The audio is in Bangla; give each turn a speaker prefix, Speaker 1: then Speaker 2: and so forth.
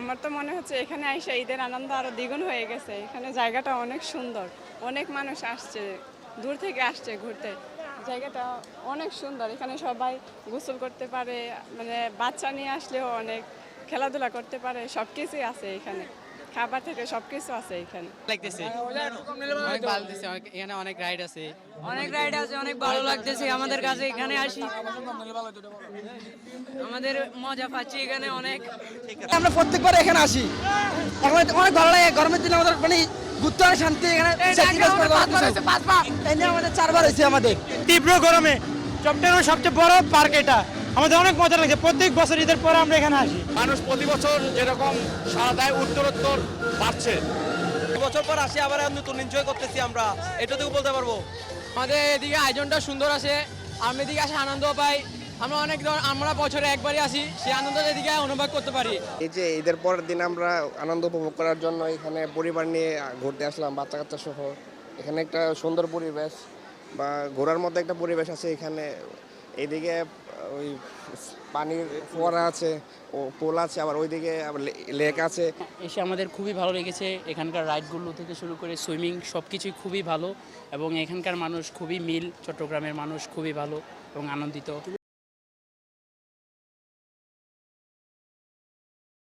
Speaker 1: আমার তো মনে হচ্ছে এখানে আইসা ঈদের আনন্দ আরো দ্বিগুণ হয়ে গেছে। এখানে জায়গাটা অনেক সুন্দর, অনেক মানুষ আসছে, দূর থেকে আসছে ঘুরতে। জায়গাটা অনেক সুন্দর, এখানে সবাই গোসল করতে পারে, মানে বাচ্চা নিয়ে আসলেও অনেক খেলাধুলা করতে পারে, সব কিছুই আছে এখানে, খাবার থেকে সব কিছু আছে এখানে।
Speaker 2: লাগতেছে অনেক ভালো লাগতেছে, এখানে অনেক রাইড আছে।
Speaker 3: অনেক রাইড আছে, অনেক ভালো লাগতেছে আমাদের কাছে। এখানে আসি আমাদের মজা পাচ্ছি এখানে অনেক।
Speaker 4: আমরা প্রত্যেকবার এখানে আসি, এখন অনেক ভালো লাগে। গরমের দিনে আমাদের মানে ঘুরতে অনেক শান্তি। এখানে আমাদের 4বার হয়েছে আমাদের।
Speaker 5: তীব্র গরমে চট্টগ্রামের সবচেয়ে বড় পার্ক এটা, আমাদের অনেক মজা লাগছে। প্রত্যেক বছর ঈদের পরে আমরা এখানে আসি।
Speaker 6: মানুষ প্রতি বছর যেরকম সারা দেয় উত্তরোত্তর বাড়ছে।
Speaker 7: বছর পর আসি আবার নতুন এনজয় করতেছি আমরা, এটুকু বলতে পারবো।
Speaker 3: আমাদের এদিকে আয়োজনটা সুন্দর আছে, আমরা এদিকে আসে আনন্দ পাই। আমরা বছরে একবারই আসি, সেই আনন্দ এদিকে অনুভব করতে পারি।
Speaker 8: এই যে ঈদের পরের দিন আমরা আনন্দ উপভোগ করার জন্য এখানে পরিবার নিয়ে ঘুরতে আসলাম, বাচ্চা কাচ্চা সহ। এখানে একটা সুন্দর পরিবেশ বা ঘোরার মধ্যে একটা পরিবেশ আছে এখানে। এইদিকে ওই পানির ফোয়ারা আছে, ও পোল আছে, আবার ওইদিকে আবার লেক আছে।
Speaker 2: এসে আমাদের খুবই ভালো লেগেছে। এখানকার রাইডগুলো থেকে শুরু করে সুইমিং সব কিছুই খুবই ভালো, এবং এখানকার মানুষ খুবই মিল, চট্টগ্রামের মানুষ খুবই ভালো এবং আনন্দিত।